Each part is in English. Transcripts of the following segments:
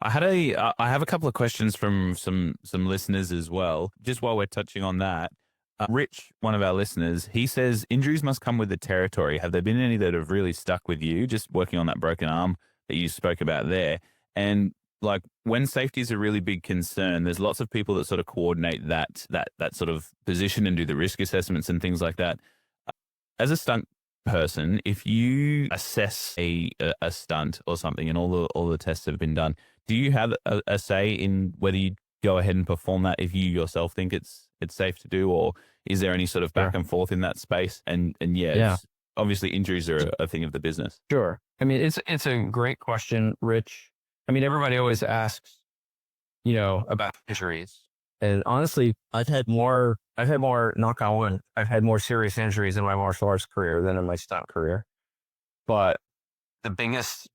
I have a couple of questions from some listeners as well. Just while we're touching on that, Rich, one of our listeners, he says injuries must come with the territory. Have there been any that have really stuck with you? Just working on that broken arm that you spoke about there, and like when safety is a really big concern, there's lots of people that sort of coordinate that sort of position and do the risk assessments and things like that. As a stunt person, if you assess a stunt or something and all the tests have been done, do you have a say in whether you go ahead and perform that if you yourself think it's safe to do, or is there any sort of back Sure. and forth in that space? And yeah, Yeah. obviously injuries are a thing of the business. Sure. I mean, it's a great question, Rich. I mean, everybody always asks, about injuries. And honestly, knock on wood, I've had more serious injuries in my martial arts career than in my stunt career. But the biggest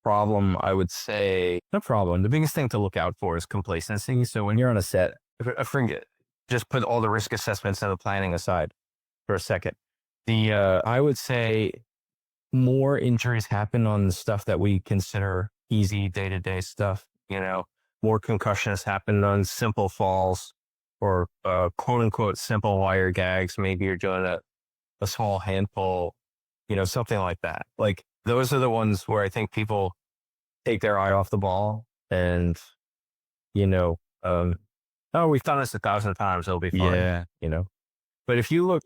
problem, I would say, the biggest thing to look out for is complacency. So when you're on a set, forget, just put all the risk assessments and the planning aside for a second. I would say more injuries happen on the stuff that we consider easy day-to-day stuff. More concussions happen on simple falls or quote unquote simple wire gags. Maybe you're doing a small handful, something like that. Like those are the ones where I think people take their eye off the ball and, oh, we've done this 1,000 times. It'll be fine. Yeah. But if you look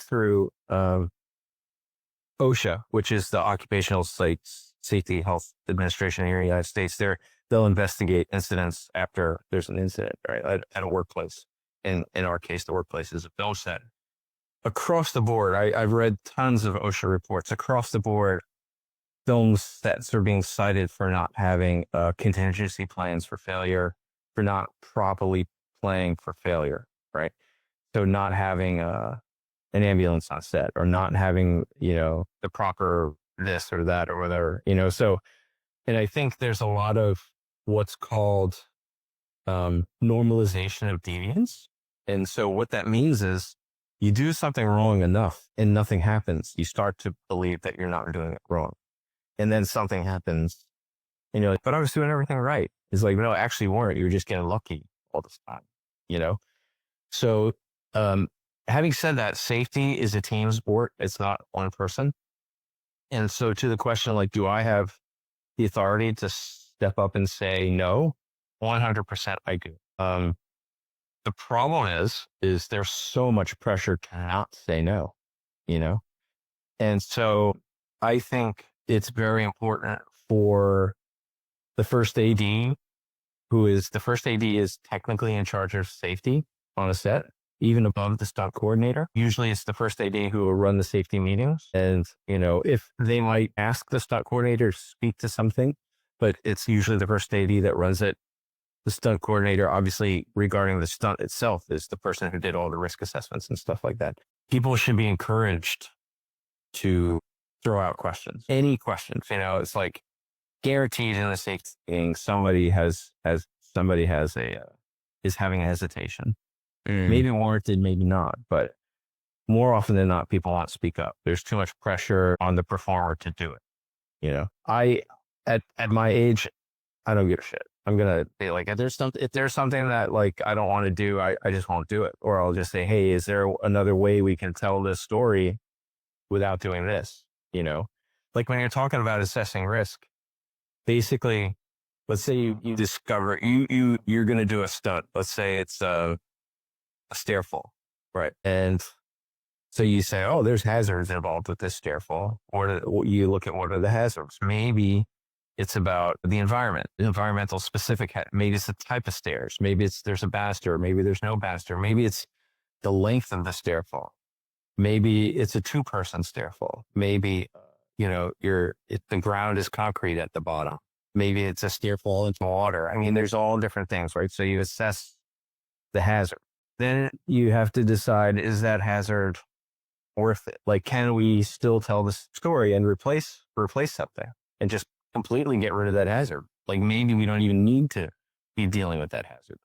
through OSHA, which is the Occupational Safety Health Administration here in the United States, they'll investigate incidents after there's an incident, right, at a workplace. In our case, the workplace is a bill set. Across the board, I've read tons of OSHA reports. Across the board, film sets are being cited for not having contingency plans for failure, for not properly planning for failure, right? So not having an ambulance on set, or not having, the proper this or that or whatever, so, and I think there's a lot of what's called normalization of deviance. And so what that means is you do something wrong enough and nothing happens. You start to believe that you're not doing it wrong. And then something happens and you're like, but I was doing everything right. It's like, no, actually you weren't. You were just getting lucky all the time, So having said that, safety is a team sport. It's not one person. And so to the question, like, do I have the authority to step up and say no? 100% I do. The problem is there's so much pressure to not say no, And so I think it's very important for the first AD, the first AD is technically in charge of safety on a set, even above the stunt coordinator. Usually it's the first AD who will run the safety meetings. And, if they might ask the stunt coordinator to speak to something, but it's usually the first AD that runs it. The stunt coordinator, obviously, regarding the stunt itself, is the person who did all the risk assessments and stuff like that. People should be encouraged to throw out questions, any questions. It's like guaranteed in a safety thing, somebody is having a hesitation. Maybe warranted, maybe not, but more often than not, people won't speak up. There's too much pressure on the performer to do it. At my age, I don't give a shit. I'm going to be like, if there's something that like, I don't want to do, I just won't do it. Or I'll just say, hey, is there another way we can tell this story without doing this? Like when you're talking about assessing risk, basically, let's say you discover you're going to do a stunt. Let's say it's a stair fall, right? And so you say, oh, there's hazards involved with this stair fall. Or you look at what are the hazards. Maybe it's about the environment, the environmental specific. Maybe it's the type of stairs. Maybe there's a banister. Maybe there's no banister. Maybe it's the length of the stair fall. Maybe it's a 2-person stair fall. Maybe, the ground is concrete at the bottom. Maybe it's a stair fall into water. I mean, there's all different things, right? So you assess the hazard. Then you have to decide, is that hazard worth it? Like, can we still tell the story and replace something and just completely get rid of that hazard? Like maybe we don't even need to be dealing with that hazard.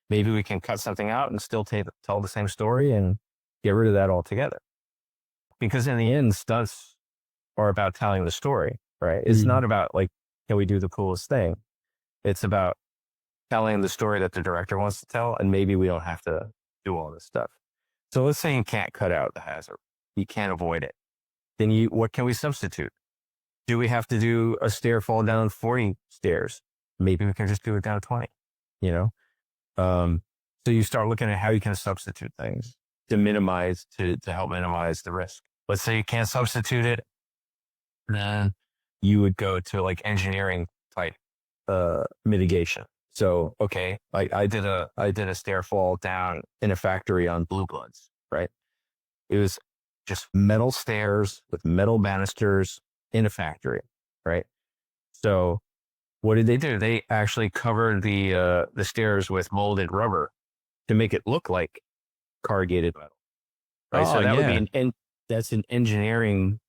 Maybe we can cut something out and still tell the same story and get rid of that altogether. Because in the end, stunts are about telling the story, right? It's not about like can we do the coolest thing? It's about telling the story that the director wants to tell, and maybe we don't have to do all this stuff. So let's say you can't cut out the hazard. You can't avoid it. Then what can we substitute? Do we have to do a stair fall down 40 stairs? Maybe we can just do it down 20, you know? So you start looking at how you can substitute things to help minimize the risk. Let's say you can't substitute it. Then you would go to like engineering type mitigation. So, okay, I did a stair fall down in a factory on Blue Bloods, right? It was just metal stairs with metal banisters in a factory, right? So what did they do? They actually covered the stairs with molded rubber to make it look like corrugated metal, right? Oh, So that would yeah. be that's an engineering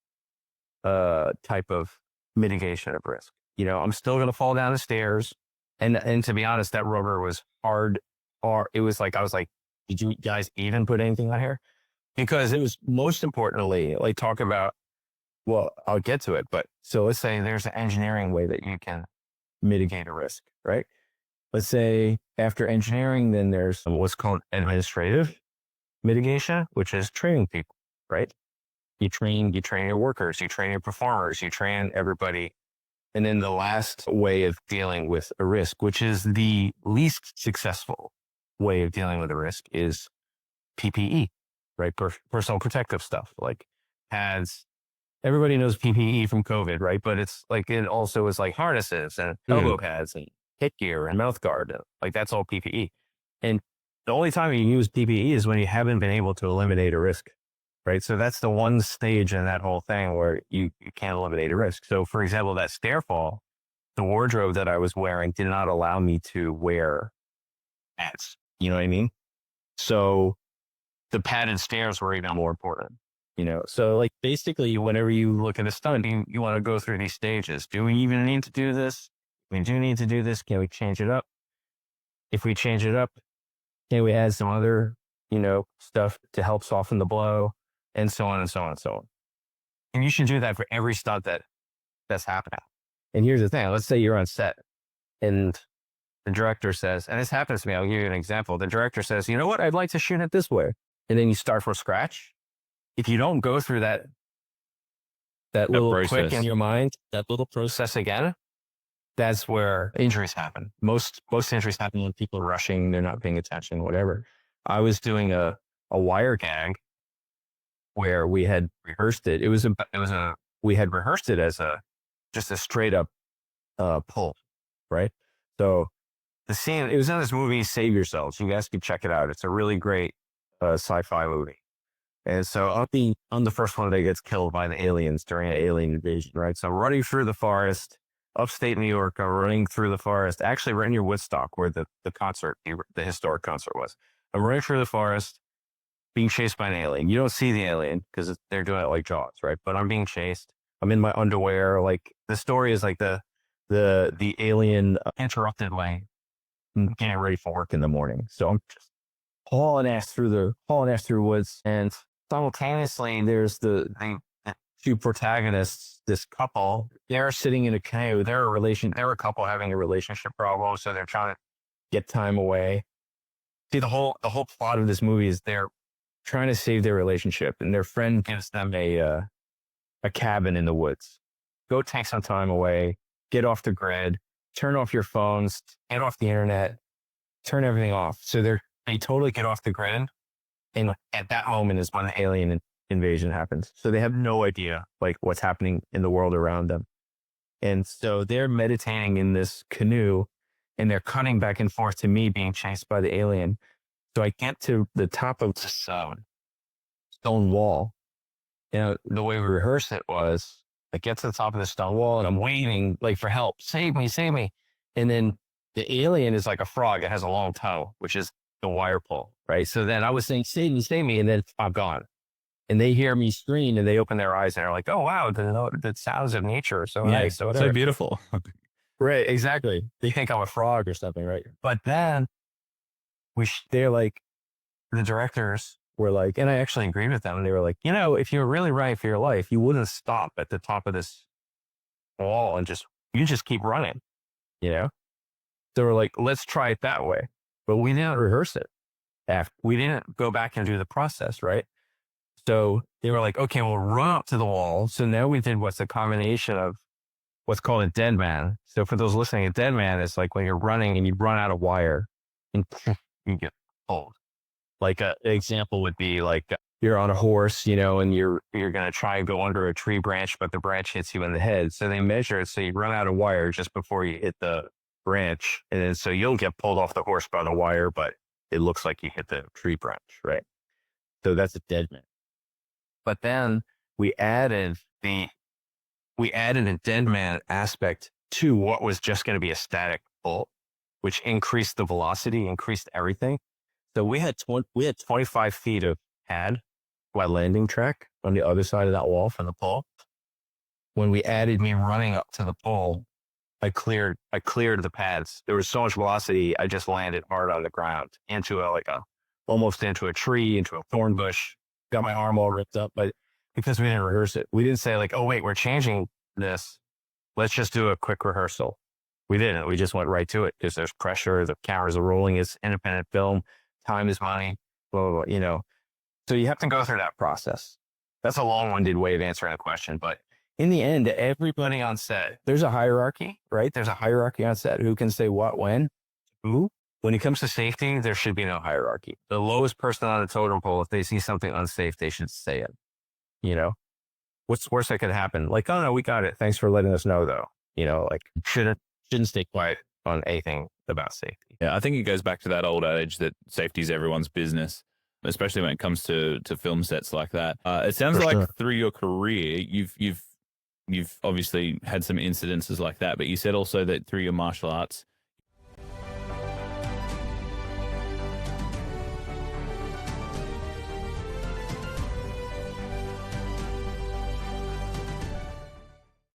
type of mitigation of risk. You know, I'm still going to fall down the stairs. And to be honest, that rubber was hard. Or it was like, I was like, did you guys even put anything on here? Because it was most importantly, like talk about, well, I'll get to it. But so let's say there's an engineering way that you can mitigate a risk, right? Let's say after engineering, then there's what's called administrative mitigation, which is training people, right? You train your workers, you train your performers, you train everybody. And then the last way of dealing with a risk, which is the least successful way of dealing with a risk, is PPE, right? Personal protective stuff like pads. Everybody knows PPE from COVID, right? But it's like, it also is like harnesses and elbow pads and headgear and mouth guard. Like that's all PPE. And the only time you use PPE is when you haven't been able to eliminate a risk, right? So that's the one stage in that whole thing where you can't eliminate a risk. So for example, that stair fall, the wardrobe that I was wearing did not allow me to wear pads. You know what I mean? So the padded stairs were even more important. You know, so like basically whenever you look at a stunt, you want to go through these stages. Do we even need to do this? We do need to do this. Can we change it up? If we change it up, can we add some other, stuff to help soften the blow, and so on and so on and so on. And you should do that for every stunt that's happening. And here's the thing. Let's say you're on set and the director says, and this happens to me, I'll give you an example. The director says, you know what? I'd like to shoot it this way. And then you start from scratch. If you don't go through that little process. click in your mind, that little process again, that's where injuries happen. Most injuries happen when people are rushing, they're not paying attention, whatever. I was doing a wire gag where we had rehearsed it. We had rehearsed it as just a straight up pull, right? So the scene, it was in this movie, Save Yourselves. You guys can check it out. It's a really great sci-fi movie. And so I'm the first one that gets killed by the aliens during an alien invasion, right? So I'm running through the forest, upstate New York. I'm running through the forest, actually right near Woodstock, where the concert, the historic concert was. I'm running through the forest, being chased by an alien. You don't see the alien because they're doing it like Jaws, right? But I'm being chased. I'm in my underwear. Like the story is like the alien interrupted like getting ready for work in the morning. So I'm just hauling ass through woods, and simultaneously there's the two protagonists, this couple. They're sitting in a canoe. They're a couple having a relationship problem, so they're trying to get time away. See, the whole plot of this movie is they're trying to save their relationship, and their friend gives them a cabin in the woods. Go take some time away, get off the grid, turn off your phones, get off the internet, turn everything off. So they totally get off the grid. And at that moment is when the alien invasion happens. So they have no idea like what's happening in the world around them. And so they're meditating in this canoe, and they're cutting back and forth to me being chased by the alien. So I get to the top of this stone wall. The way we rehearsed it was I get to the top of the stone wall and I'm waving like for help. Save me, save me. And then the alien is like a frog. It has a long toe, which is the wire pull, right? So then I was saying, save me, save me. And then I'm gone. And they hear me scream and they open their eyes and they're like, oh, wow, the sounds of nature are so nice. So beautiful. Right, exactly. They think I'm a frog or something, right? But then they're like, the directors were like, and I actually agreed with them. And they were like, if you were really running for your life, you wouldn't stop at the top of this wall and just you just keep running, you know? So we're like, let's try it that way. But we didn't rehearse it. We didn't go back and do the process, right? So they were like, okay, we'll run up to the wall. So now we did what's a combination of what's called a dead man. So for those listening, a dead man is like when you're running and you run out of wire and you get pulled. Like an example would be like you're on a horse, you know, and you're going to try and go under a tree branch, but the branch hits you in the head. So they measure it. So you run out of wire just before you hit the branch. And then so you'll get pulled off the horse by the wire, but it looks like you hit the tree branch, right? So that's a dead man. But then we added a dead man aspect to what was just going to be a static pull, which increased the velocity, increased everything. So we had 25 feet of pad, my landing track on the other side of that wall from the pole. When we added me running up to the pole, I cleared the pads. There was so much velocity, I just landed hard on the ground into almost into a tree, into a thorn bush. Got my arm all ripped up, but because we didn't rehearse it, we didn't say like, oh wait, we're changing this. Let's just do a quick rehearsal. We didn't. We just went right to it because there's pressure. The cameras are rolling. It's independent film. Time is money. Blah, blah, blah, you know. So you have to go through that process. That's a long-winded way of answering the question, but in the end, everybody on set, there's a hierarchy, right? There's a hierarchy on set. Who can say what, when, who? When it comes to safety, there should be no hierarchy. The lowest person on the totem pole, if they see something unsafe, they should say it. You know, what's the worst that could happen? Like, oh no, we got it. Thanks for letting us know, though. You know, like shouldn't stay quiet on anything about safety. Yeah, I think it goes back to that old adage that safety is everyone's business, especially when it comes to film sets like that. It sounds For like sure. through your career, you've obviously had some incidences like that, but you said also that through your martial arts,